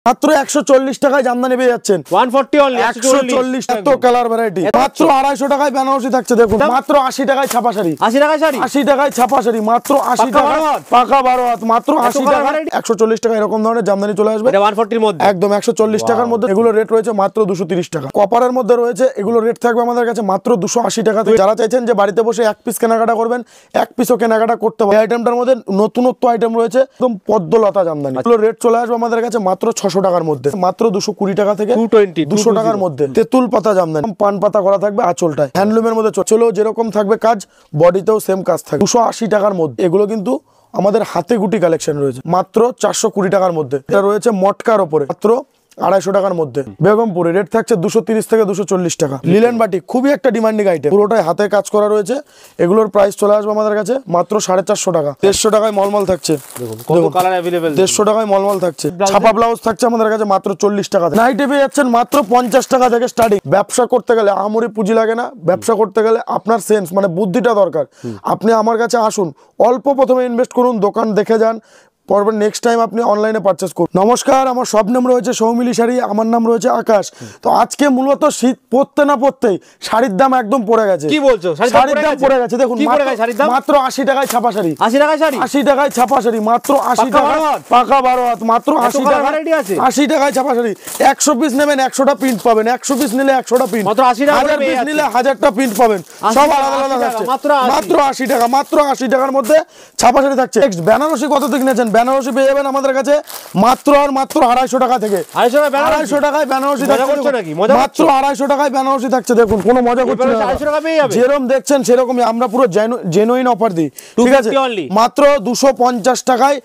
মাত্র 140 টাকায় জামদানি পেয়ে যাচ্ছেন 140 অনলি 140 এত কালার ভ্যারাইটি মাত্র 250 টাকায় বেনারসি থাকছে দেখুন মাত্র 80 টাকায় ছাপা শাড়ি 80 টাকায় শাড়ি 80 টাকায় ছাপা শাড়ি মাত্র 80 টাকা পাকা 12 হাত মাত্র 80 টাকা 140 টাকা এরকম ধরনের জামদানি চলে আসবে এটা 140 এর মধ্যে একদম 140 টাকার মধ্যে এগুলো রেট রয়েছে মাত্র 230 টাকা কপারের মধ্যে রয়েছে এগুলো রেট থাকবে আমাদের কাছে মাত্র 280 টাকা যারা চাইছেন যে বাড়িতে বসে এক পিস কেনাকাটা করবেন এক পিসও কেনাকাটা করতে পারবেন এই আইটেমটার মধ্যে নতুনত্ব আইটেম রয়েছে একদম পদ্মলতা জামদানি এগুলো রেট চলে আসবে আমাদের কাছে মাত্র 600 টাকার মধ্যে মাত্র 220 টাকা থেকে 200 টাকার মধ্যে তেঁতুল পাতা জামদানি পান পাতা করা থাকবে আঁচলটায় হ্যান্ডলুমের মধ্যে চলো যেরকম থাকবে কাজ বডিতেও সেম কাজ থাকবে 280 টাকার মধ্যে এগুলো কিন্তু আমাদের হাতে গুটি কালেকশন রয়েছে মাত্র 420 টাকার মধ্যে এটা রয়েছে মটকার উপরে মাত্র 250 টাকার মধ্যে বেগমপুরে রেট থাকছে 230 থেকে 240 টাকা লিলেন বাটি খুবই একটা ডিমান্ডিং আইটেম পুরোটাই হাতে কাজ করা রয়েছে এগুলোর প্রাইস চলে আসবে আমাদের কাছে মাত্র 450 টাকা 150 টাকায় মলমল থাকছে কত কালার अवेलेबल 150 টাকায় মলমল থাকছে ছাপা ব্লাউজ থাকছে আমাদের কাছে মাত্র 40 টাকা নাইটে পেয়ে যাচ্ছেন মাত্র 50 টাকা থেকে স্টার্টিং ব্যবসা করতে গেলে আমরি পুঁজি লাগে না ব্যবসা করতে গেলে আপনার সেন্স মানে বুদ্ধিটা দরকার আপনি আমার কাছে আসুন অল্প প্রথমে ইনভেস্ট করুন দোকান দেখে যান পরপর নেক্সট টাইম আপনি অনলাইনে পারচেজ করুন নমস্কার আমার সব নাম রয়েছে সৌমিলি শাড়ি আমার নাম রয়েছে আকাশ তো আজকে মূলত শীত পড়তে না পড়তেই শাড়ির দাম একদম পড়ে গেছে কি বলছো শাড়ির দাম পড়ে গেছে দেখুন মাত্র 80 টাকায় ছাপা শাড়ি 80 টাকায় শাড়ি 80 টাকায় ছাপা শাড়ি মাত্র 80 টাকা পাকা 12 হাত মাত্র 80 টাকা ভ্যারাইটি আছে 80 টাকায় ছাপা শাড়ি 100 পিস নেবেন 100টা প্রিন্ট পাবেন 100 পিস নিলে 100টা প্রিন্ট মাত্র 80 টাকা 1000 পিস নিলে 1000টা প্রিন্ট পাবেন সব আলাদা আলাদা থাকছে মাত্র 80 টাকা মাত্র 80 টাকার মধ্যে ছাপা শাড়ি থাকছে নেক্সট বেনারসি কত থেকে নিয়েছেন বেনারসি পেয়ে যাবেন আমাদের কাছে মাত্র আর মাত্র 250 টাকা থেকে 250 টাকায় বেনারসি থাকছে মাত্র 250 টাকায় বেনারসি থাকছে দেখুন কোনো মজা করছি না 250 টাকা পেয়ে যাবে যেরকম দেখছেন সেরকমই আমরা পুরো জেনুইন অফার দিই ঠিক আছে মাত্র 250 টাকায়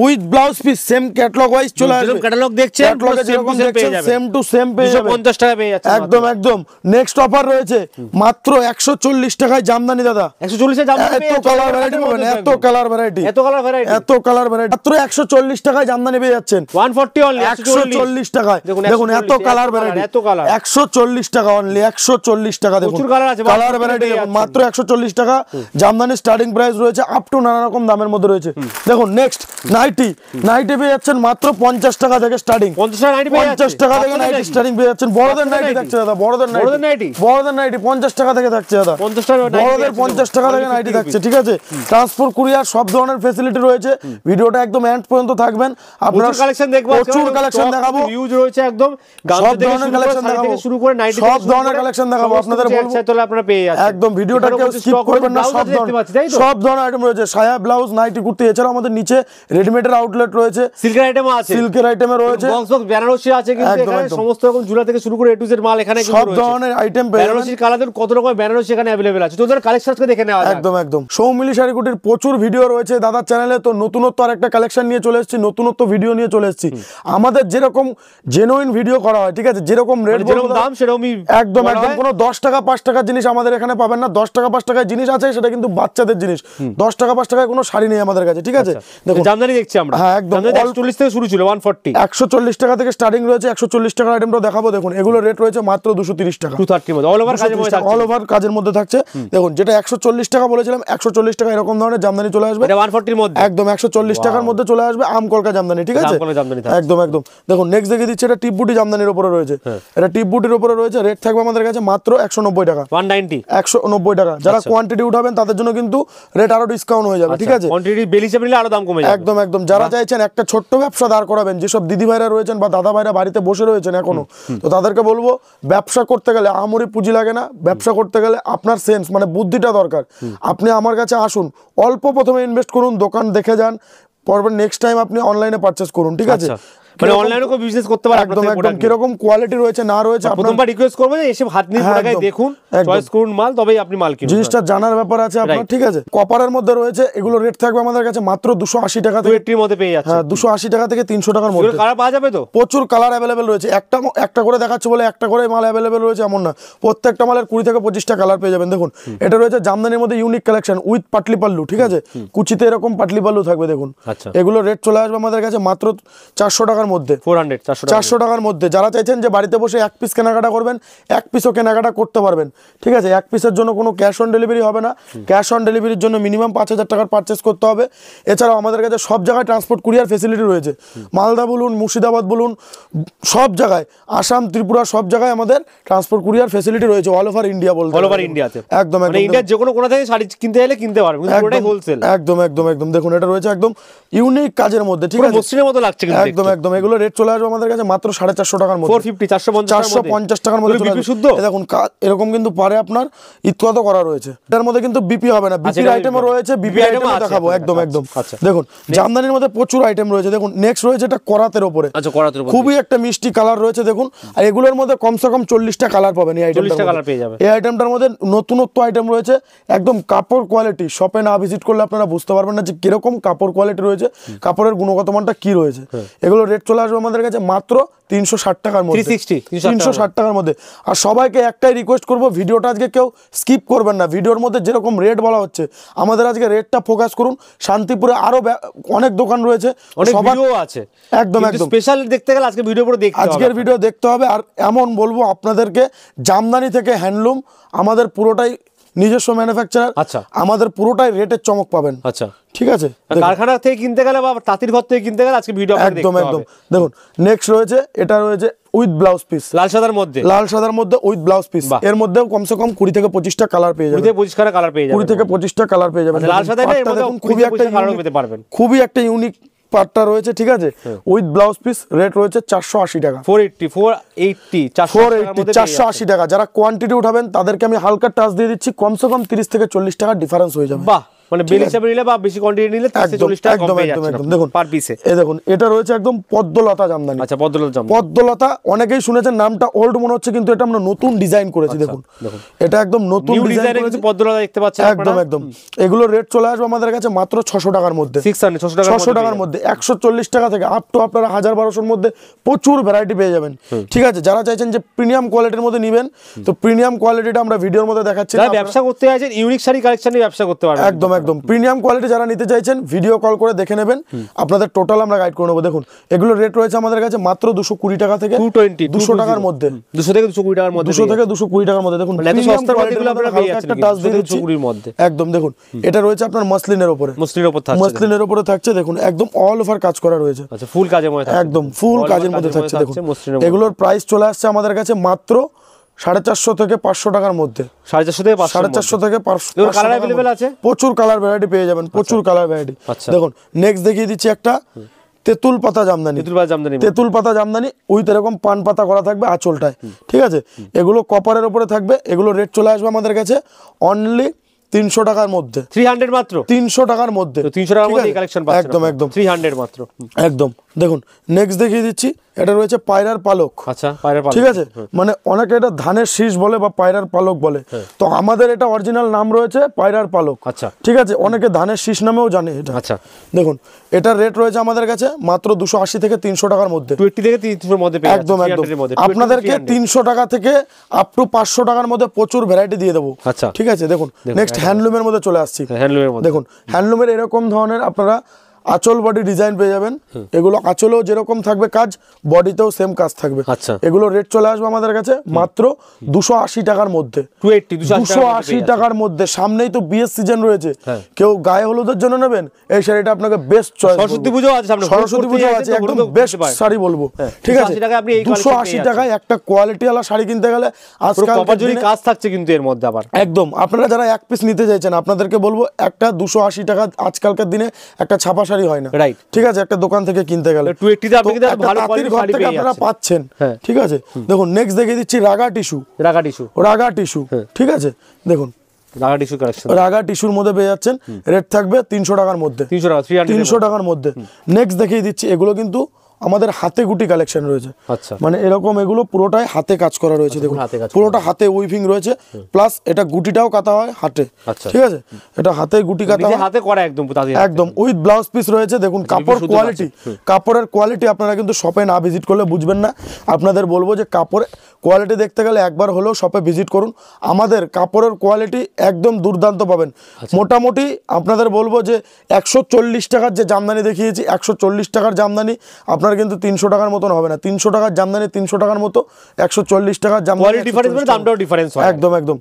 with blouse piece same catalogue wise চলে আসবে যেরকম ক্যাটালগ দেখছেন যেরকম দেখছেন সেম টু সেম পেয়ে যাবেন 250 টাকা পেয়ে যাচ্ছে একদম নেক্সট অফার রয়েছে মাত্র 140 টাকায় জামদানি দাদা 140 এ জামদানি পেয়ে এত কালার ভ্যারাইটি পাবেন এত কালার ভ্যারাইটি মাত্র 140 টাকায় জামদানি পেয়ে যাচ্ছেন 140 অনলি 140 টাকায় দেখুন এত কালার ভ্যারাইটি 140 টাকা অনলি 140 টাকা দেখুন প্রচুর কালার আছে কালার ভ্যারাইটি মাত্র 140 টাকা জামদানি স্টার্টিং প্রাইস রয়েছে আপ টু নানা রকম দামের মধ্যে রয়েছে দেখুন নেক্সট নাইটি পেয়ে যাচ্ছেন মাত্র 50 টাকা থেকে স্টার্টিং 50 টাকা থেকে নাইটি স্টার্টিং পেয়ে যাচ্ছেন বড়দের নাইটি থাকছে দাদা বড়দের নাইটি 50 টাকা থেকে থাকছে দাদা 50 টাকা বড়দের 50 টাকা থেকে নাইটি থাকছে ঠিক আছে ট্রান্সপোর্ট কুরিয়ার সব ধরনের ফ্যাসিলিটি রয়েছে ভিডিওটা একদম এন্ড পর্যন্ত থাকবেন আপনারা কালেকশন দেখবো প্রচুর কালেকশন দেখাবো ইউজ রয়েছে একদম সব ধরনের কালেকশন দেখাবো শুরু করে নাইটি সব ধরনের কালেকশন দেখাবো আপনাদের বলবো তাহলে আপনারা পেয়ে যাচ্ছেন একদম ভিডিওটা কেউ স্কিপ করবেন না সব ধরনের আইটেম রয়েছে সায়া ব্লাউজ নাইটি কুর্তি এছাড়া আমাদের নিচে রেডিমেডের আউটলেট রয়েছে সিল্কের আইটেম আছে সিল্কের আইটেমে রয়েছে বক্স বেনারসি আছে কিন্তু এখানে সমস্ত রকম জুলা থেকে শুরু করে এ টু জেড মাল এখানে কিন্তু সব ধরনের আইটেম পেয়ে যাবেন বেনারসির কালারের কত রকম বেনারসি এখানে अवेलेबल আছে তো ওদের কালেকশন আজকে দেখে নেওয়া যাক একদম সৌমিলি শাড়ি কুটির প্রচুর ভিডিও রয়েছে দাদার চ্যানেলে তো নতুনত্ব আর একটা কালেকশন নিয়ে চলে এসেছি নতুনত্ব ভিডিও নিয়ে চলে এসেছি আমাদের যেরকম জেনুইন ভিডিও করা হয় ঠিক আছে যেরকম রেট যেরকম দাম সেরকমই একদম কোনো 10 টাকা 5 টাকার জিনিস আমাদের এখানে পাবেন না 10 টাকা 5 টাকার জিনিস আছে সেটা কিন্তু বাচ্চাদের জিনিস 10 টাকা 5 টাকায় কোনো শাড়ি নেই আমাদের কাছে ঠিক আছে দেখুন জামদানি দেখছি আমরা হ্যাঁ একদম 140 থেকে শুরু ছিল 140 140 টাকা থেকে স্টার্টিং রয়েছে 140 টাকার আইটেমটা দেখাবো দেখুন এগুলো রেট রয়েছে মাত্র 230 টাকা 230 মধ্যে অল ওভার কাজের মধ্যে থাকছে দেখুন যেটা 140 টাকা বলেছিলাম 140 টাকা এরকম ধরনের জামদানি চলে আসবে এটা 140 এর মধ্যে একদম 140 টাকার মধ্যে চলে আসবে আমকলকা জামদানি ঠিক আছে একদম দেখুন নেক্সট দেখে দিচ্ছি এটা টিপ বুটি জামদানির উপরে রয়েছে এটা টিপ বুটির উপরে রয়েছে রেট থাকবে আমাদের কাছে মাত্র 190 টাকা 190 টাকা যারা কোয়ান্টিটি উঠাবেন তাদের জন্য কিন্তু রেট আরো ডিসকাউন্ট হয়ে যাবে ঠিক আছে কোয়ান্টিটি বেশি নিলে আরো দাম কমে যাবে একদম যারা চাইছেন একটা ছোট্ট ব্যবসা দাঁড় করাবেন যেসব দিদি ভাইরা রয়েছেন বা দাদা ভাইরা বাড়িতে বসে রয়েছেন এখনো তো তাদেরকে বলবো ব্যবসা করতে গেলে আমরি পুঁজি লাগে না ব্যবসা করতে গেলে আপনার সেন্স মানে বুদ্ধিটা দরকার আপনি আমার কাছে আসুন অল্প প্রথমে ইনভেস্ট করুন দোকান দেখে যান পরপর নেক্সট টাইম আপনি অনলাইনে পারচেজ করুন ঠিক আছে মানে অনলাইনে কো বিজনেস করতে পারে একদম কি রকম কোয়ালিটি রয়েছে না রয়েছে আপনারা প্রথমবার রিকোয়েস্ট করবেন এসে হাত নিয়ে লাগাই দেখুন চয়েস করুন মাল তবেই আপনি মাল কিনুন জিনিসটা জানার ব্যাপার আছে আপনার ঠিক আছে কপারের মধ্যে রয়েছে এগুলো রেট থাকবে আমাদের কাছে মাত্র 280 টাকা থেকে 280 এর মধ্যে পেয়ে যাচ্ছে হ্যাঁ 280 টাকা থেকে 300 টাকার মধ্যে কালার পাওয়া যাবে তো প্রচুর কালার अवेलेबल রয়েছে একটা করে দেখাচ্ছি বলে একটা করে মাল अवेलेबल রয়েছে এমন না প্রত্যেকটা মালের 20 থেকে 25টা কালার পেয়ে যাবেন দেখুন এটা রয়েছে জামদানির মধ্যে unique collection with Patli pallu ঠিক আছে কুচিতে এরকম পাটলি পাল্লু থাকবে দেখুন এগুলো রেট চলে আসবে আমাদের কাছে মাত্র 400 টাকার টাকার মধ্যে, 400 টাকার মধ্যে। যারা চাইছেন যে বাড়িতে বসে এক পিস কেনাকাটা করবেন, এক পিসও কেনাকাটা করতে পারবেন। ঠিক আছে, এক পিসের জন্য কোনো ক্যাশ অন ডেলিভারি হবে না। ক্যাশ অন ডেলিভারির জন্য মিনিমাম 5000 টাকার পারচেস করতে হবে। এছাড়াও আমাদের কাছে সব জায়গায় ট্রান্সপোর্ট কুরিয়ার ফেসিলিটি রয়েছে। মালদা বলুন, মুর্শিদাবাদ বলুন, সব জায়গায়, আসাম, ত্রিপুরা, সব জায়গায় আমাদের ট্রান্সপোর্ট কুরিয়ার ফেসিলিটি রয়েছে। অল ওভার ইন্ডিয়া বলতে, অল ওভার ইন্ডিয়াতে একদম মানে ইন্ডিয়ার যে কোনো কোণা থেকে শাড়ি কিনতে চাইলে কিনতে পারবেন, কিন্তু পুরোটাই হোলসেল। একদম একদম একদম দেখুন, এটা রয়েছে একদম ইউনিক কাজের মধ্যে। ঠিক আছে, মসৃণের মতো লাগছে কিন্তু একদম একদম। এগুলো রেট চলে আসবে আমাদের কাছে মাত্র 450 টাকার মধ্যে, 450 টাকার মধ্যে চলে আসবে। শুদ্ধ দেখুন এরকম কিন্তু পারে আপনার ইতকত করা রয়েছে। এটার মধ্যে কিন্তু বিপি হবে না, বিপির আইটেমও রয়েছে, বিপি আইটেমও দেখাবো। একদম একদম। দেখুন জামদানির মধ্যে প্রচুর আইটেম রয়েছে। দেখুন নেক্সট রয়েছে এটা করাতের উপরে, খুবই একটা মিষ্টি কালার রয়েছে। দেখুন আর এগুলোর মধ্যে কমসে কম 40টা কালার পাবেন এই আইটেমটার। এই আইটেমটার মধ্যে নতুনত্ব আইটেম রয়েছে, একদম কাপড় কোয়ালিটি। শপে না ভিজিট করলে আপনারা বুঝতে পারবেন না যে কিরকম কাপড় কোয়ালিটি রয়েছে, কাপড়ের গুণগত মানটা কি রয়েছে। এগুলো রেট চলে আসবে আমাদের কাছে মাত্র 360 টাকার মধ্যে, 360 টাকার মধ্যে। আর সবাইকে একটাই রিকোয়েস্ট করবো, ভিডিওটা আজকে কেউ স্কিপ করবেন না। ভিডিওর মধ্যে যেরকম রেট বলা হচ্ছে, আমাদের আজকে রেটটা ফোকাস করুন। শান্তিপুরে আরো অনেক দোকান রয়েছে, সবার আছে। একদম একদম স্পেশাল দেখতে গেলে আজকে ভিডিও পুরো দেখতে হবে, আজকের ভিডিও দেখতে হবে। আর এমন বলবো আপনাদেরকে, জামদানি থেকে হ্যান্ডলুম আমাদের পুরোটাই নিজস্ব ম্যানুফ্যাকচারার। আচ্ছা, আমাদের পুরোটাই রেটের চমক পাবেন। আচ্ছা, ঠিক আছে, কারখানা থেকে কিনতে গেলে বা তাঁতির ঘর থেকে কিনতে গেলে আজকে ভিডিও একদম একদম। দেখুন নেক্সট রয়েছে, এটা রয়েছে উইথ ব্লাউজ পিস, লাল সাদার মধ্যে, লাল সাদার মধ্যে উইথ ব্লাউজ পিস। এর মধ্যেও কমসে কম 20 থেকে 25টা কালার পেয়ে যাবেন, 20 থেকে 25টা কালার পেয়ে যাবেন। লাল সাদা খুবই একটা ইউনিক পাটটা রয়েছে। ঠিক আছে, উইথ ব্লাউজ পিস, রেট রয়েছে 480 টাকা, 480 টাকা। যারা কোয়ান্টিটি উঠাবেন তাদেরকে আমি হালকা টাচ দিয়ে দিচ্ছি, কমসে কম 30 থেকে 40 টাকা ডিফারেন্স হয়ে যাবে। বাহ, মানে বেল হিসেবে নিলে বা বেশি কোয়ান্টিটি নিলে 30 থেকে 40 টাকা কম পেয়ে যাচ্ছে দেখুন পার পিসে। এই দেখুন এটা রয়েছে একদম পদ্মলতা জামদানি। আচ্ছা, পদ্মলতা অনেকেই শুনেছেন, নামটা ওল্ড মনে হচ্ছে, কিন্তু এটা আমরা নতুন ডিজাইন করেছি। দেখুন এটা একদম নতুন ডিজাইন করেছি, পদ্মলতা দেখতে পাচ্ছেন একদম একদম। এগুলো রেট চলে আসবে আমাদের কাছে মাত্র 600 টাকার মধ্যে, 600 টাকার মধ্যে। 140 টাকা থেকে আপ টু আপনারা 1000-1200 মধ্যে প্রচুর ভ্যারাইটি পেয়ে যাবেন। ঠিক আছে, যারা চাইছেন যে প্রিমিয়াম কোয়ালিটির মধ্যে নেবেন, তো প্রিমিয়াম কোয়ালিটিটা আমরা ভিডিওর মধ্যে দেখাচ্ছি। যারা ব্যবসা করতে চাইছেন, ইউনিক শাড়ি কালেকশন নিয়ে ব্যবসা করতে পারবেন। একদম একদম। প্রিমিয়াম কোয়ালিটি যারা নিতে চাইছেন, ভিডিও কল করে দেখে নেবেন, আপনাদের টোটাল আমরা গাইড করে নেবো। দেখুন এগুলো রেট রয়েছে আমাদের কাছে মাত্র 220 টাকা থেকে 200 টাকার মধ্যে, 200 থেকে 220 টাকার মধ্যে, 200 থেকে 220 টাকার মধ্যে। দেখুন একদম। দেখুন এটা রয়েছে আপনার মসলিনের উপরে, মসলিনের উপরে থাকছে। দেখুন একদম অল ওভার কাজ করা রয়েছে। আচ্ছা, ফুল কাজের মধ্যে, একদম ফুল কাজের মধ্যে থাকছে। দেখুন এগুলোর প্রাইস চলে আসছে আমাদের কাছে মাত্র 450 থেকে 500 টাকার মধ্যে, 450 থেকে 500। কালার अवेलेबल আছে, প্রচুর কালার ভ্যারাইটি পেয়ে যাবেন, প্রচুর কালার ভ্যারাইটি। দেখুন নেক্সট দেখিয়ে দিচ্ছি একটা তেঁতুল পাতা জামদানি, তেঁতুল পাতা জামদানি উইথ এরকম পান পাতা করা থাকবে আঁচলটায়। ঠিক আছে, এগুলো কপারের উপরে থাকবে। এগুলো রেট চলে আসবে আমাদের কাছে অনলি 300 টাকার মধ্যে, 300 মাত্র, 300 টাকার মধ্যে, 300 টাকার মধ্যে এই কালেকশন পাচ্ছেন। একদম একদম, 300 মাত্র একদম। দেখুন নেক্সট দেখিয়ে দিচ্ছি, এটা রয়েছে পায়রার পালক। আচ্ছা, পায়রার পালক। ঠিক আছে, মানে অনেকে এটা ধানের শীষ বলে বা পায়রার পালক বলে, তো আমাদের এটা অরিজিনাল নাম রয়েছে পায়রার পালক। আচ্ছা, ঠিক আছে, অনেকে ধানের শীষ নামেও জানে এটা। আচ্ছা, দেখুন এটার রেট রয়েছে আমাদের কাছে মাত্র 280 থেকে 300 টাকার মধ্যে, 20 থেকে 300 এর মধ্যে পেয়ে যাচ্ছে। একদম একদম। আপনাদেরকে 300 টাকা থেকে আপ টু 500 টাকার মধ্যে প্রচুর ভ্যারাইটি দিয়ে দেবো। আচ্ছা, ঠিক আছে। দেখুন নেক্সট হ্যান্ডলুমের মধ্যে চলে আসছি। হ্যান্ডলুমের মধ্যে দেখুন হ্যান্ডলুমের এরকম ধরনের আপনারা আঁচল বডি ডিজাইন পেয়ে যাবেন। এগুলো আঁচলেও যেরকম থাকবে কাজ, বডিতেও সেম কাজ থাকবে। আচ্ছা, এগুলো রেট চলে আসবে আমাদের কাছে মাত্র 280 টাকার মধ্যে, 280 টাকার মধ্যে। সামনেই তো বিয়ের সিজন রয়েছে, কেউ গায়ে হলুদের জন্য নেবেন, এই শাড়িটা আপনাকে বেস্ট চয়েস। সরস্বতী পুজো আছে সামনে, সরস্বতী পুজো আছে, একদম বেস্ট শাড়ি বলবো। ঠিক আছে, 280 টাকায় একটা কোয়ালিটিওয়ালা শাড়ি কিনতে গেলে আজকাল কাজ থাকছে কিন্তু এর মধ্যে আবার। একদম। আপনারা যারা এক পিস নিতে চাইছেন, আপনাদেরকে বলবো একটা 280 টাকা আজকালকার দিনে একটা ছাপা হয় না, রাইট? ঠিক আছে, একটা দোকান থেকে কিনতে গেলে 280 তে আপনি কিন্তু ভালো কোয়ালিটির শাড়ি পেয়ে যাচ্ছেন, আপনারা পাচ্ছেন। ঠিক আছে, দেখুন নেক্সট দেখিয়ে দিচ্ছি রাগা টিস্যু, রাগা টিস্যু। ঠিক আছে, দেখুন রাগা টিস্যু কালেকশন, রাগা টিস্যুর মধ্যে পেয়ে যাচ্ছেন। রেট থাকবে 300 টাকার মধ্যে, 300 টাকার মধ্যে। নেক্সট দেখিয়ে দিচ্ছি, এগুলো কিন্তু আমাদের হাতে গুটি কালেকশন রয়েছে। আচ্ছা, মানে এরকম এগুলো পুরোটাই হাতে কাজ করা রয়েছে। দেখুন পুরোটা হাতে উইভিং রয়েছে, প্লাস এটা গুটিটাও কাটা হয় হাতে। ঠিক আছে, এটা হাতে গুটি কাটা হয়, হাতে করা একদম একদম উইথ ব্লাউজ পিস রয়েছে। দেখুন কাপড় কোয়ালিটি, কাপড়ের কোয়ালিটি আপনারা কিন্তু শপে না ভিজিট করলে বুঝবেন না। আপনাদের বলবো যে কাপড়ের কোয়ালিটি দেখতে গেলে একবার হলেও শপে ভিজিট করুন। আমাদের কাপড়ের কোয়ালিটি একদম দুর্দান্ত পাবেন। মোটামুটি আপনাদের বলবো যে 140 টাকার যে জামদানি দেখিয়েছি, 140 টাকার জামদানি আপনার আপনার কিন্তু 300 টাকার মতন হবে না, 300 টাকার জামদানি 300 টাকার মতো, 140 টাকার জামদানি, কোয়ালিটি ডিফারেন্স মানে দামটাও ডিফারেন্স হয়। একদম একদম।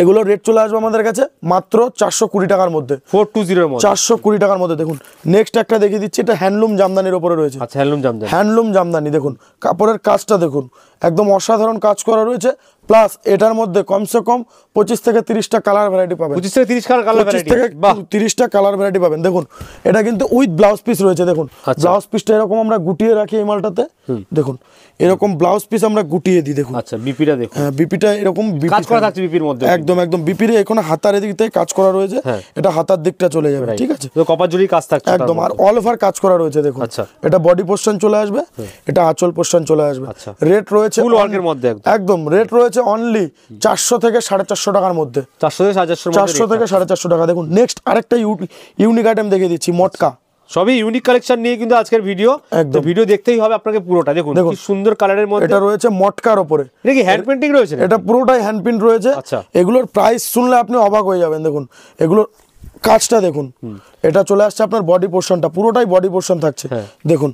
এগুলো রেট চলে আসবে আমাদের কাছে মাত্র 420 টাকার মধ্যে, 420 এর মধ্যে, 420 টাকার মধ্যে। দেখুন নেক্সট একটা দেখিয়ে দিচ্ছি, এটা হ্যান্ডলুম জামদানির উপরে রয়েছে। আচ্ছা হ্যান্ডলুম জামদানি, হ্যান্ডলুম জামদানি দেখুন কাপড়ের কাজটা দেখুন একদম অসাধারণ কাজ করা রয়েছে, প্লাস এটার মধ্যে কমসে কম 25 থেকে 30টা কালার ভ্যারাইটি পাবেন, 25 থেকে 30 কালার 25 থেকে 30টা কালার ভ্যারাইটি পাবেন। দেখুন এটা কিন্তু উইথ ব্লাউজ পিস রয়েছে, দেখুন ব্লাউজ পিসটা এরকম আমরা গুটিয়ে রাখি এই মালটাতে, দেখুন এরকম ব্লাউজ পিস আমরা গুটিয়ে দিই। দেখুন আচ্ছা বিপিটা দেখুন, হ্যাঁ বিপিটা এরকম কাজ করা থাকছে বিপির মধ্যে, একদম একদম। বিপির এখানে হাতার এদিকতে কাজ করা রয়েছে, এটা হাতার দিকটা চলে যাবে, ঠিক আছে, তো কপার জুড়ি কাজ থাকছে একদম। আর অল ওভার কাজ করা রয়েছে দেখুন, আচ্ছা এটা বডি পোরশন চলে আসবে, এটা আঁচল পোরশন চলে আসবে। রেট রয়েছে ফুল ওয়ার্কের মধ্যে একদম, রেট রয়েছে অনলি 400 থেকে 450 টাকার মধ্যে, 400 থেকে 400 থেকে 450 টাকা। দেখুন নেক্সট আরেকটা ইউনিক আইটেম দেখিয়ে দিচ্ছি, মটকা। সবই ইউনিক কালেকশন নিয়ে কিন্তু আজকের ভিডিও, একদম ভিডিও দেখতেই হবে আপনাকে পুরোটা। দেখুন কি সুন্দর কালারের মধ্যে, এটা রয়েছে মটকার উপরে, এটা কি হ্যান্ড পেইন্টিং রয়েছে? এটা পুরোটাই হ্যান্ড প্রিন্ট রয়েছে। আচ্ছা এগুলোর প্রাইস শুনলে আপনি অবাক হয়ে যাবেন। দেখুন এগুলোর কাজটা দেখুন, এটা চলে আসছে আপনার বডি পোরশনটা, পুরোটাই বডি পোরশন থাকছে, দেখুন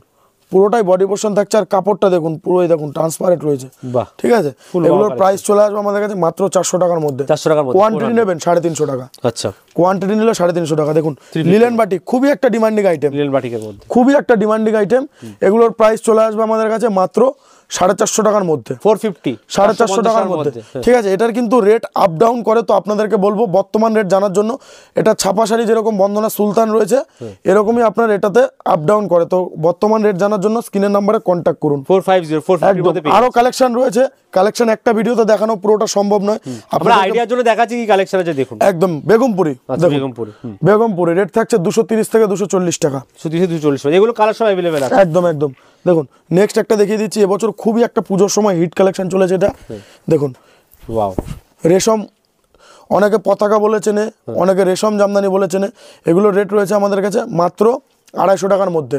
পুরোটাই বডি পোরশন থাকছে। আর কাপড়টা দেখুন পুরোই দেখুন ট্রান্সপারেন্ট রয়েছে, বাহ ঠিক আছে। এগুলোর প্রাইস চলে আসবে আমাদের কাছে মাত্র 400 টাকার মধ্যে, 400 টাকার মধ্যে। কোয়ান্টিটি নেবেন 350 টাকা, আচ্ছা কোয়ান্টিটি নিলে 350 টাকা। দেখুন লিলেন বাটিক খুবই একটা ডিমান্ডিং আইটেম, লিলেন বাটিকের মধ্যে খুবই একটা ডিমান্ডিং আইটেম। এগুলোর প্রাইস চলে আসবে আমাদের কাছে মাত্র 450 টাকার মধ্যে, 450 450 টাকার মধ্যে, ঠিক আছে। এটার কিন্তু রেট আপ ডাউন করে, তো আপনাদেরকে বলবো বর্তমান রেট জানার জন্য, এটা ছাপা শাড়ি যেরকম বন্দনা সুলতান রয়েছে এরকমই আপনার এটাতে আপ ডাউন করে, তো বর্তমান রেট জানার জন্য স্ক্রিনের নাম্বারে কন্ট্যাক্ট করুন। 450 এর মধ্যে আরো কালেকশন রয়েছে, কালেকশন একটা ভিডিওতে দেখানো পুরোটা সম্ভব নয়, আমরা আইডিয়ার জন্য দেখাচ্ছি কি কালেকশন আছে দেখুন। একদম বেগমপুরি, বেগমপুরি রেট থাকছে 230 থেকে 240 টাকা, 240 এগুলো কালেকশন अवेलेबल আছে, একদম একদম। দেখুন নেক্সট একটা দেখিয়ে দিচ্ছি, এবছর খুবই একটা পুজোর সময় হিট কালেকশন চলেছে এটা, দেখুন ওয়াও রেশম, অনেকে পতাকা বলে চেনে, অনেকে রেশম জামদানি বলে চেনে। এগুলোর রেট রয়েছে আমাদের কাছে মাত্র 250 টাকার মধ্যে,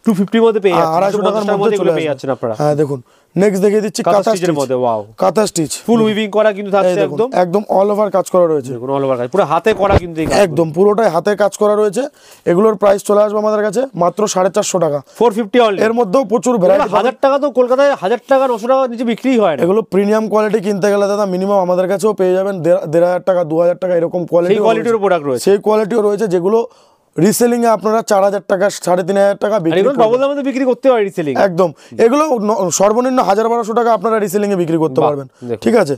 250 মধ্যে পেয়ে যাচ্ছেন, 250 টাকার মধ্যে চলে পেয়ে যাচ্ছেন আপনারা। হ্যাঁ দেখুন নেক্সট দেখিয়ে দিচ্ছি কাঁথা স্টিচের মধ্যে, ওয়াও কাঁথা স্টিচ, ফুল উইভিং করা কিন্তু থাকছে, একদম একদম অল ওভার কাজ করা রয়েছে, দেখুন অল ওভার কাজ পুরো হাতে করা কিন্তু, একদম পুরোটাই হাতে কাজ করা রয়েছে। এগুলোর প্রাইস চলে আসবে আমাদের কাছে মাত্র 450 টাকা, 450 অনলি। এর মধ্যেও প্রচুর ভ্যারাইটি, 1000 টাকা তো কলকাতায় 1000 টাকা 900 টাকা নিচে বিক্রি হয় না। এগুলো প্রিমিয়াম কোয়ালিটি কিনতে গেলে দাদা মিনিমাম আমাদের কাছেও পেয়ে যাবেন 1500 টাকা 2000 টাকা এরকম কোয়ালিটির প্রোডাক্ট রয়েছে, সেই কোয়ালিটিও রয়েছে, যেগুলো রিসেলিং এ আপনারা 4000 টাকা 3500 টাকা বিক্রি করতে, ডবল দামে বিক্রি করতে পারে রিসেলিং, একদম। এগুলো সর্বনিম্ন 1000-1200 টাকা আপনারা রিসেলিং এ বিক্রি করতে পারবেন, ঠিক আছে,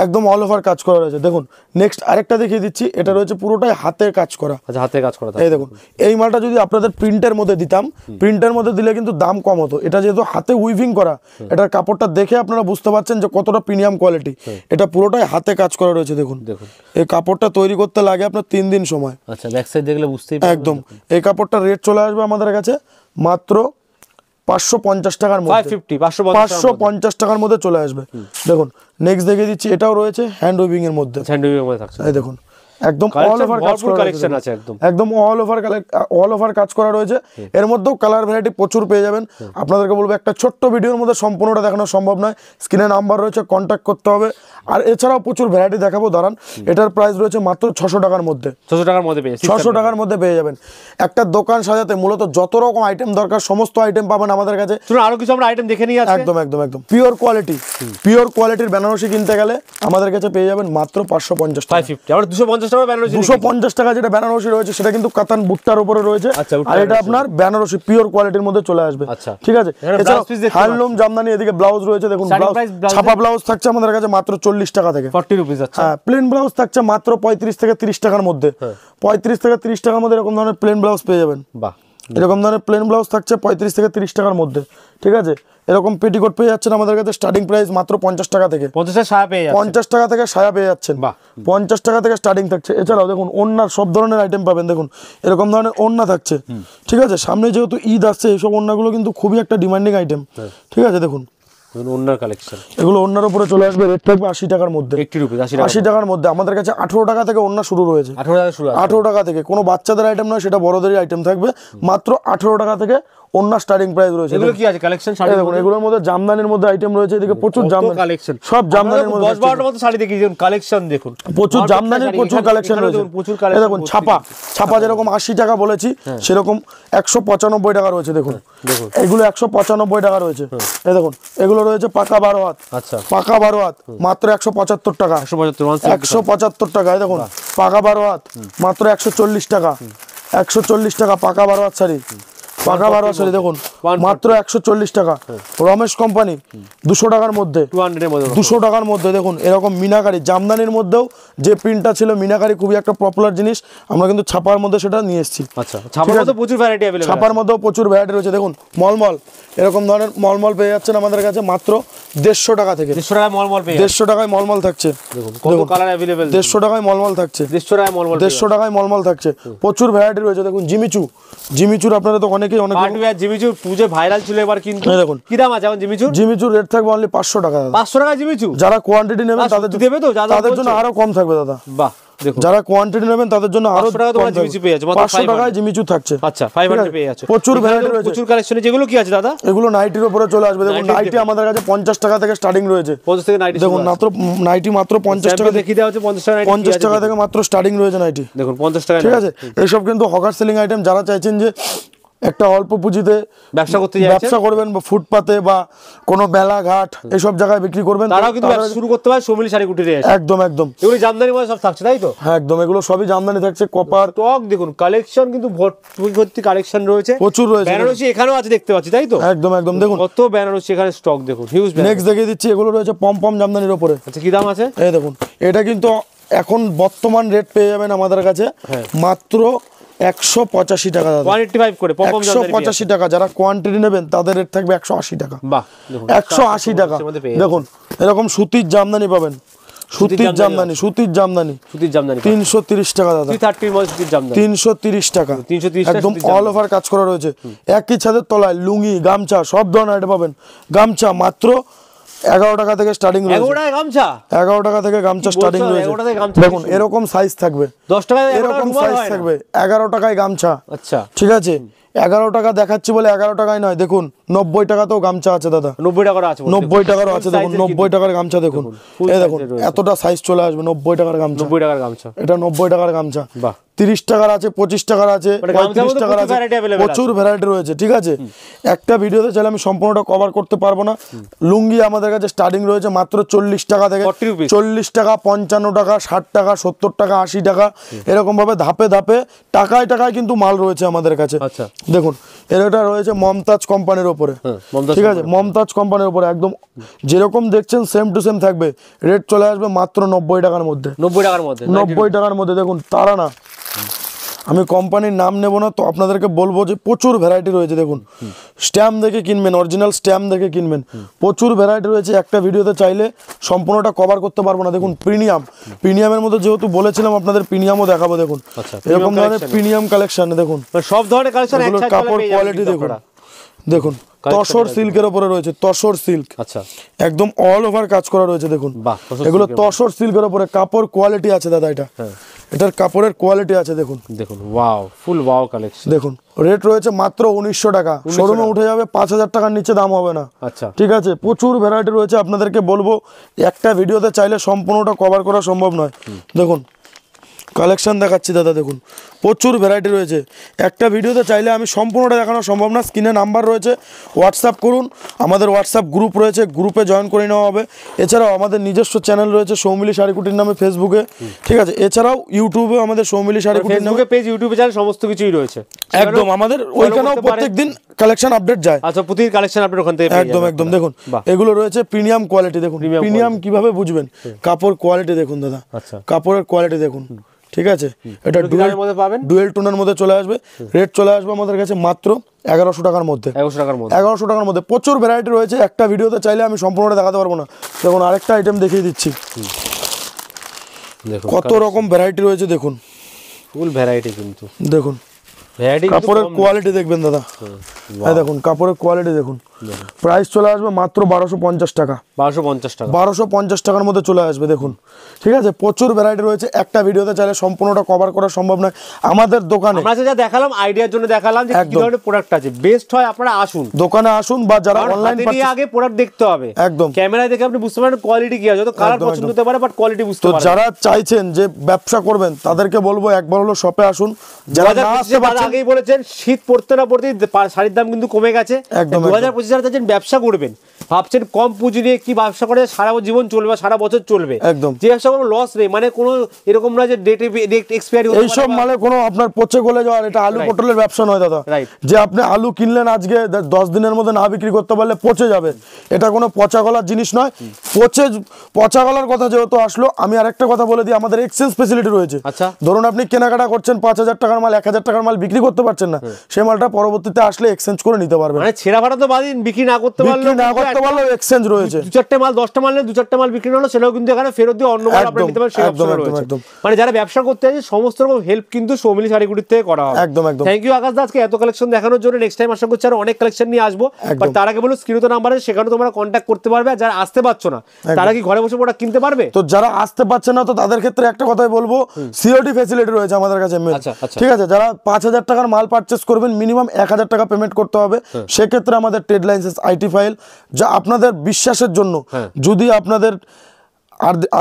একদম অল ওভার কাজ করা রয়েছে। দেখুন নেক্সট আরেকটা দেখিয়ে দিচ্ছি, এটা রয়েছে পুরোটাই হাতের কাজ করা, আচ্ছা হাতে কাজ করা, এই দেখুন এই মালটা যদি আপনাদের প্রিন্টের মধ্যে দিতাম, প্রিন্টের মধ্যে দিলে কিন্তু দাম কম হতো, এটা যেহেতু হাতে উইভিং করা, এটার কাপড়টা দেখে আপনারা বুঝতে পারছেন যে কতটা প্রিমিয়াম কোয়ালিটি, এটা পুরোটাই হাতে কাজ করা রয়েছে। দেখুন এই কাপড়টা তৈরি করতে লাগে আপনার 3 দিন সময়, আচ্ছা ব্যাক সাইড দেখলে বুঝতেই পারবেন, একদম। এই কাপড়টা রেট চলে আসবে আমাদের কাছে মাত্র 550 টাকার মধ্যে, 550 টাকার মধ্যে চলে আসবে। দেখুন নেক্সট দেখিয়ে দিচ্ছি, এটাও রয়েছে হ্যান্ড উইভিং এর মধ্যে, এই দেখুন একদম অল ওভার কালেকশন আছে, একদম অল ওভার কাজ করা রয়েছে। এর মধ্যেও কালার ভ্যারাইটি প্রচুর পেয়ে যাবেন। আপনাদেরকে বলবো একটা ছোট্ট ভিডিওর মধ্যে সম্পূর্ণটা দেখানো সম্ভব নয়, স্ক্রিনে নাম্বার রয়েছে, কন্ট্যাক্ট করতে হবে। আর এছাড়াও প্রচুর ভ্যারাইটি দেখাবো, দাঁড়ান। এটার প্রাইস রয়েছে মাত্র 600 টাকার মধ্যে, 600 টাকার মধ্যে পেয়ে যাবেন। একটা দোকান সাজাতে মূলত যত রকম আইটেম দরকার সমস্ত আইটেম পাবেন আমাদের কাছে। আরো কিছু আমরা আইটেম দেখে নিই, একদম একদম একদম পিওর কোয়ালিটির বেনারসি কিনতে গেলে আমাদের কাছে পেয়ে যাবেন মাত্র 550 টাকা, 250 টাকা যেটা বেনারসি রয়েছে সেটা কিন্তু কাতান বুট্টার উপরে রয়েছে, আর এটা আপনার বেনারসি পিওর কোয়ালিটির মধ্যে চলে আসবে, ঠিক আছে। এছাড়াও হ্যান্ডলুম জামদানি, এদিকে ব্লাউজ রয়েছে, দেখুন ছাপা ব্লাউজ থাকছে আমাদের কাছে মাত্র 40 টাকা থেকে, 40 রুপিস। হ্যাঁ প্লেন ব্লাউজ থাকছে মাত্র 35 থেকে 30 টাকার মধ্যে, 35 থেকে 30 টাকার মধ্যে এরকম ধরনের প্লেন ব্লাউজ পেয়ে যাবেন। বাহ, এরকম ধরনের প্লেন ব্লাউজ থাকছে 35 থেকে 30 টাকার মধ্যে, ঠিক আছে। এরকম পেটিকোট পেয়ে যাচ্ছেন আমাদের কাছে স্টার্টিং প্রাইস মাত্র 50 টাকা থেকে, 50 টাকা থেকে সায়া পেয়ে যাচ্ছেন, 50 টাকা থেকে স্টার্টিং থাকছে। এছাড়াও দেখুন ওড়নার সব ধরনের আইটেম পাবেন, দেখুন এরকম ধরনের ওড়না থাকছে, ঠিক আছে। সামনে যেহেতু ঈদ আসছে, এইসব ওড়নাগুলো কিন্তু খুবই একটা ডিমান্ডিং আইটেম, ঠিক আছে। দেখুন ওড়নার কালেকশন, এগুলো ওড়নার উপরে চলে আসবে, রেট থাকবে 80 টাকার মধ্যে, 80 টাকার মধ্যে। আমাদের কাছে 18 টাকা থেকে ওড়না শুরু রয়েছে, 18 টাকা থেকে। কোনো বাচ্চাদের আইটেম নয়, সেটা বড়দেরই আইটেম থাকবে। মাত্র 18 টাকা থেকে ওন্না স্টার্টিং প্রাইস রয়েছে। এগুলো কি আছে কালেকশন? এই দেখুন এগুলোর মধ্যে জামদানির মধ্যে আইটেম রয়েছে, এদিকে প্রচুর জামদানি কালেকশন, সব জামদানির মধ্যে 10-12টার মতো শাড়ি দেখি, যেমন কালেকশন দেখুন প্রচুর জামদানির প্রচুর কালেকশন রয়েছে। প্রচুর এই কালেকশন দেখুন ছাপা যেরকম 80 টাকা বলেছি সেরকম 195 টাকা রয়েছে। দেখুন এগুলো 195 টাকা রয়েছে। এই দেখুন এগুলো রয়েছে পাকা 12 হাত। আচ্ছা, পাকা 12 হাত মাত্র 175 টাকা। 175 টাকা। এই দেখুন পাকা 12 হাত মাত্র 140 টাকা। 140 টাকা পাকা 12 হাত শাড়ি, পাকা 12 হাত শাড়ি দেখুন মাত্র 140 টাকা। রমেশ কোম্পানি 200 টাকার মধ্যে, 200 টাকার মধ্যে দেখুন এরকম মিনাকারি জামদানির মধ্যেও যে প্রিন্টটা ছিল মিনাকারি খুবই একটা পপুলার জিনিস, আমরা কিন্তু ছাপার মধ্যে সেটা নিয়ে এসেছি। আচ্ছা, ছাপার মধ্যে প্রচুর ভ্যারাইটি अवेलेबल, ছাপার মধ্যেও প্রচুর ভ্যারাইটি রয়েছে। দেখুন মলমল এরকম ধরনের মলমল পেয়ে যাচ্ছেন আমাদের কাছে মাত্র 150 টাকা থেকে। 150 টাকায় মলমল পেয়ে 150 টাকায় মলমল থাকছে। দেখুন কত কালার अवेलेबल, 150 টাকায় মলমল থাকছে। 150 টাকায় মলমল, 150 টাকায় মলমল থাকছে। প্রচুর ভ্যারাইটি রয়েছে। দেখুন জিমিচুর আপনারা তো অনেকেই অনেক হার্ডওয়্যার জিমিচুর পুজো ভাইরাল ছিল এবার, কিন্তু দেখুন কি দাম আছে এখন জিমিচুর রেট থাকবে অনলি 500 টাকা। 500 টাকা জিমিচু, যারা কোয়ান্টিটি নেবেন তাদের দেবে তো, তাদের জন্য আরো কম থাকবে দাদা। বাহ, দেখুন যারা কোয়ান্টিটি নেবেন তাদের জন্য আরো 500 টাকা তোমরা জিমিচু পেয়ে যাচ্ছে, 500 টাকায় জিমিচু থাকছে। আচ্ছা 500 পেয়ে যাচ্ছে। প্রচুর ভ্যারাইটি রয়েছে, প্রচুর কালেকশন। যেগুলো কি আছে দাদা? এগুলো নাইটির উপরে চলে আসবে। দেখুন নাইটি আমাদের কাছে 50 টাকা থেকে স্টার্টিং রয়েছে। 50 থেকে নাইটি দেখুন মাত্র নাইটি মাত্র 50 টাকা দেখিয়ে দেওয়া হচ্ছে, 50 টাকা নাইটি, 50 টাকা থেকে মাত্র স্টার্টিং রয়েছে নাইটি। দেখুন 50 টাকা, ঠিক আছে। এসব কিন্তু হকার সেলিং আইটেম। যারা চাইছেন যে একটা অল্প পুঁজিতে ব্যবসা করতে ব্যবসা করবেন বা ফুটপাতে বা কোনো মেলা ঘাট এসব জায়গায় বিক্রি করবেন, তারাও কিন্তু ব্যবসা শুরু করতে পারে সৌমিলি শাড়ি কুটিরে এসে। একদম এগুলো জামদানি মধ্যে সব থাকছে, তাই তো? হ্যাঁ একদম, এগুলো সবই জামদানি থাকছে। কপার স্টক দেখুন, কালেকশন কিন্তু ভর্তি কালেকশন রয়েছে, প্রচুর রয়েছে। বেনারসি এখানেও আছে দেখতে পাচ্ছি, তাই তো? একদম দেখুন কত বেনারসি এখানে স্টক দেখুন, হিউজ। নেক্সট দেখিয়ে দিচ্ছি, এগুলো রয়েছে পম জামদানির উপরে। আচ্ছা, কি দাম আছে? এই দেখুন এটা কিন্তু এখন বর্তমান রেট পেয়ে যাবেন আমাদের কাছে মাত্র 185 টাকা দাদা। 185 করে পম জামদানি 185 টাকা। যারা কোয়ান্টিটি নেবেন তাদের রেট থাকবে 180 টাকা। বাহ, দেখুন 180 টাকা। দেখুন এরকম সুতির জামদানি পাবেন, সুতির জামদানি 330 টাকা দাদা। 330 এর মধ্যে সুতির জামদানি 330 টাকা। 330 একদম অল ওভার কাজ করা রয়েছে। একই ছাদের তলায় লুঙ্গি গামছা সব ধরনের আইটেম পাবেন। গামছা মাত্র 11 টাকা থেকে স্টার্টিং রয়েছে। 11 টাকা গামছা, 11 টাকা থেকে গামছা স্টার্টিং রয়েছে। দেখুন এরকম সাইজ থাকবে, 10 টাকা এরকম সাইজ থাকবে। 11 টাকায় গামছা। আচ্ছা ঠিক আছে, 11 টাকা দেখাচ্ছি বলে 11 টাকায় নয়। দেখুন 90 টাকাতেও গামছা আছে দাদা। 90 টাকারও আছে, 90 টাকারও আছে। দেখুন 90 টাকার গামছা দেখুন। এই দেখুন এতটা সাইজ চলে আসবে 90 টাকার গামছা। 90 টাকার গামছা, এটা 90 টাকার গামছা। বাহ, 30 টাকার আছে, 25 টাকার আছে, 35 টাকার আছে, প্রচুর ভ্যারাইটি রয়েছে। ঠিক আছে, একটা ভিডিওতে চাইলে আমি সম্পূর্ণটা কভার করতে পারবো না। লুঙ্গি আমাদের কাছে স্টার্টিং রয়েছে মাত্র 40 টাকা থেকে। 40 টাকা, 55 টাকা, 60 টাকা, 70 টাকা, 80 টাকা, এরকম ভাবে ধাপে ধাপে টাকায় কিন্তু মাল রয়েছে আমাদের কাছে। আচ্ছা দেখুন এটা রয়েছে মমতাজ কোম্পানির উপরে। ঠিক আছে, মমতাজ কোম্পানির উপরে একদম যেরকম দেখছেন সেম টু সেম থাকবে। রেট চলে আসবে মাত্র 90 টাকার মধ্যে। 90 টাকার মধ্যে, 90 টাকার মধ্যে। দেখুন তারা না, আমি কোম্পানির নাম নেব না, তো আপনাদেরকে বলবো যে প্রচুর ভ্যারাইটি রয়েছে। দেখুন স্ট্যাম্প দেখে কিনবেন, অরিজিনাল স্ট্যাম্প দেখে কিনবেন। প্রচুর ভ্যারাইটি রয়েছে, একটা ভিডিওতে চাইলে সম্পূর্ণটা কভার করতে পারবো না। দেখুন প্রিমিয়ামের মধ্যে যেহেতু বলেছিলাম আপনাদের প্রিমিয়ামও দেখাবো। দেখুন এরকম ধরনের প্রিমিয়াম কালেকশন। দেখুন সব ধরনের কালেকশন, কাপড় কোয়ালিটি দেখুন। দেখুন তসর সিল্কের উপরে রয়েছে, তসর সিল্ক। আচ্ছা একদম অল ওভার কাজ করা রয়েছে। দেখুন এগুলো তসর সিল্কের উপরে। কাপড় কোয়ালিটি আছে দাদা, এটার কাপড়ের কোয়ালিটি আছে। দেখুন ওয়াও, ফুল ওয়াও কালেকশন। দেখুন রেট রয়েছে মাত্র 1900 টাকা। শোরুমে উঠে যাবে 5000 টাকার নিচে দাম হবে না। আচ্ছা ঠিক আছে, প্রচুর ভ্যারাইটি রয়েছে। আপনাদেরকে বলবো একটা ভিডিওতে চাইলে সম্পূর্ণটা কভার করা সম্ভব নয়। দেখুন কালেকশন দেখাচ্ছি দাদা। দেখুন প্রচুর ভ্যারাইটি রয়েছে, একটা ভিডিওতে চাইলে আমি সম্পূর্ণটা দেখানো সম্ভব না। স্ক্রিনে নাম্বার রয়েছে, হোয়াটসঅ্যাপ করুন। আমাদের হোয়াটসঅ্যাপ গ্রুপ রয়েছে, গ্রুপে জয়েন করে নেওয়া হবে। এছাড়াও আমাদের নিজস্ব চ্যানেল রয়েছে সৌমিলি শাড়িকুটির নামে ফেসবুকে। ঠিক আছে, এছাড়াও ইউটিউবে আমাদের সৌমিলি শাড়িকুটির নামে পেজ, ইউটিউবে চ্যানেল, সমস্ত কিছুই রয়েছে। একদম আমাদের ওইখানেও প্রত্যেকদিন কালেকশন আপডেট যায়। আচ্ছা, প্রতিদিন কালেকশন আপডেট ওখান থেকে একদম দেখুন এগুলো রয়েছে প্রিমিয়াম কোয়ালিটি। দেখুন প্রিমিয়াম কিভাবে বুঝবেন, কাপড় কোয়ালিটি দেখুন দাদা। আচ্ছা কাপড়ের কোয়ালিটি দেখুন। ঠিক আছে, এটা ডুয়েল টোনের মধ্যে চলে আসবে। রেট চলে আসবে আমাদের কাছে মাত্র 1100 টাকার মধ্যে। 1100 টাকার মধ্যে প্রচুর ভ্যারাইটি রয়েছে, একটা ভিডিওতে চাইলে আমি সম্পূর্ণটা দেখাতে পারবো না। দেখুন আরেকটা আইটেম দেখিয়ে দিচ্ছি, কত রকম ভ্যারাইটি রয়েছে। দেখুন ফুল ভ্যারাইটি, কিন্তু দেখুন কাপড়ের কোয়ালিটি দেখবেন দাদা। দেখুন কাপড়ের কোয়ালিটি দেখুন। প্রাইস চলে আসবে মাত্র 1250 টাকা। 1250 টাকা, 1250 টাকার মধ্যে চলে আসবে। দেখুন ঠিক আছে, প্রচুর ভ্যারাইটি রয়েছে, একটা ভিডিওতে চাইলে সম্পূর্ণটা কভার করা সম্ভব নয়। আমাদের দোকানে আমরা যা দেখালাম আইডিয়ার জন্য দেখালাম যে কি ধরনের প্রোডাক্ট আছে, বেস্ট হয় আপনারা আসুন, দোকানে আসুন, বা যারা অনলাইন নিয়ে আগে প্রোডাক্ট দেখতে হবে, একদম ক্যামেরায় দেখে আপনি বুঝতে পারেন কোয়ালিটি কি আছে, তো কালার পছন্দ হতে পারে বাট কোয়ালিটি বুঝতে পারেন। তো যারা চাইছেন যে ব্যবসা করবেন তাদেরকে বলবো একবার হলো শপে আসুন। যারা না আসতে পারছেন, আগেই বলেছেন শীত পড়তে না পড়তেই শাড়ির দাম কিন্তু কমে গেছে। 2025 সালে যারা ব্যবসা করবেন, ভাবছেন কম পুঁজি দিয়ে কি ব্যবসা করে সারা জীবন চলবে, সারা বছর চলবে, একদম যে ব্যবসা কোনো লস নেই, মানে কোনো এরকম না যে ডেট এক্সপায়ারি হতে পারে, এইসব মানে কোনো আপনার পচে গলে যাওয়ার, এটা আলু পটলের ব্যবসা নয় দাদা। যে আপনি আলু কিনলেন আজকে 10 দিনের মধ্যে না বিক্রি করতে পারলে পচে যাবে, এটা কোনো পচা গলার জিনিস নয়। পচা গলার কথা যেহেতু আসলো, আমি আরেকটা কথা বলে দিই, আমাদের এক্সচেঞ্জ ফেসিলিটি রয়েছে। আচ্ছা, ধরুন আপনি কেনাকাটা করছেন 5000 টাকার মাল 1000 টাকার মাল বিক্রি করতে পারছেন না, সেই মালটা পরবর্তীতে আসলে এক্সচেঞ্জ করে নিতে পারবেন। মানে ছেঁড়া ফাটা তো বাদিন, বিক্রি না করতে পারলেও এক্সচেঞ্জ রয়েছে। 2-4টে মাল 10টা মাল নেই, 2-4টে মাল বিক্রি হলো, সেটাও কিন্তু এখানে ফেরত দিয়ে অন্য মাল আপনি নিতে পারেন, সেই অপশন রয়েছে। মানে যারা ব্যবসা করতে আছে সমস্ত রকম হেল্প কিন্তু সৌমিলি শাড়িগুড়ির থেকে করা হবে। একদম একদম। থ্যাংক ইউ আকাশ দা, আজকে এত কালেকশন দেখানোর জন্য। নেক্সট টাইম আশা করছি আরো অনেক কালেকশন নিয়ে আসবো, বাট তার আগে বলো স্ক্রিনে তো নাম্বার আছে, সেখানে তোমরা কন্ট্যাক্ট করতে পারবে। আর যারা আসতে পারছো না তারা কি ঘরে বসে প্রোডাক্ট কিনতে পারবে? তো যারা আসতে পারছে না, তো তাদের ক্ষেত্রে একটা কথাই বলবো, সিওডি ফ্যাসিলিটি রয়েছে আমাদের কাছে। ঠিক আছে, যারা 5000 টাকার মাল পারচেস করবেন মিনিমাম 1000 টাকা পেমেন্ট করতে হবে। সেক্ষেত্রে আমাদের ট্রেড লাইসেন্স, আইটি ফাইল, যা আপনাদের বিশ্বাসের জন্য, যদি আপনাদের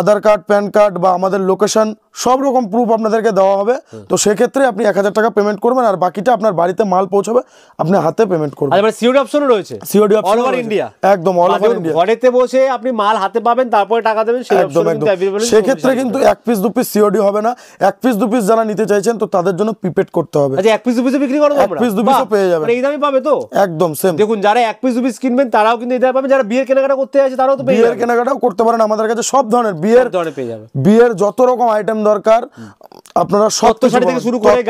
আধার কার্ড, প্যান কার্ড বা আমাদের লোকেশন সব রকম প্রুফ আপনাদেরকে দেওয়া হবে। তো সেক্ষেত্রে আপনি 1000 টাকা পেমেন্ট করবেন, আর বাকিটা আপনার বাড়িতে মাল পৌঁছাবে, আপনি হাতে পেমেন্ট করবেন। আচ্ছা, মানে সিওডি অপশনও রয়েছে? COD option all over India, একদম অল ওভার ইন্ডিয়া। ঘরেতে বসে আপনি মাল হাতে পাবেন, তারপরে টাকা দেবেন, সেই অপশন কিন্তু अवेलेबल। সেক্ষেত্রে কিন্তু 1 পিস 2 পিস সিওডি হবে না, 1 পিস 2 পিস যারা নিতে চাইছেন তো তাদের জন্য প্রিপেড করতে হবে। আচ্ছা, 1 পিস 2 পিস বিক্রি করো তোমরা? 1 পিস 2 পিসও পেয়ে যাবেন, এই দামই পাবে তো? একদম সেম। দেখুন, যারা 1 পিস 2 পিস কিনবেন তারাও কিন্তু এই দামে পাবেন, যারা বিয়ের কেনাকাটা করতে আছে তারাও তো পেয়ে যাবে। বিয়ের কেনাকাটাও করতে পারেন আমাদের কাছে, সব ধরনের বিয়ের যত রকম আইটেম দরকার আপনারা সব শাড়ি থেকে শুরু করে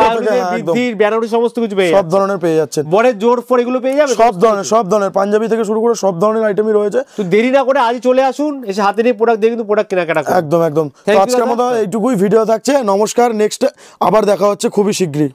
বৃদ্ধির বেনারসি সমস্ত কিছু পেয়ে সব ধরনের পেয়ে যাচ্ছেন। বড়ের জোর ফর এগুলো পেয়ে যাবে, সব ধরনের পাঞ্জাবি থেকে শুরু করে সব ধরনের আইটেমই রয়েছে। তো দেরি না করে আজই চলে আসুন, এসে হাতে নিয়ে প্রোডাক্ট দিয়ে কিন্তু প্রোডাক্ট কেনাকাটা করুন। একদম একদম। আজকের মতো এইটুকুই ভিডিও থাকছে। নমস্কার, নেক্সট আবার দেখা হচ্ছে খুবই শীঘ্রই।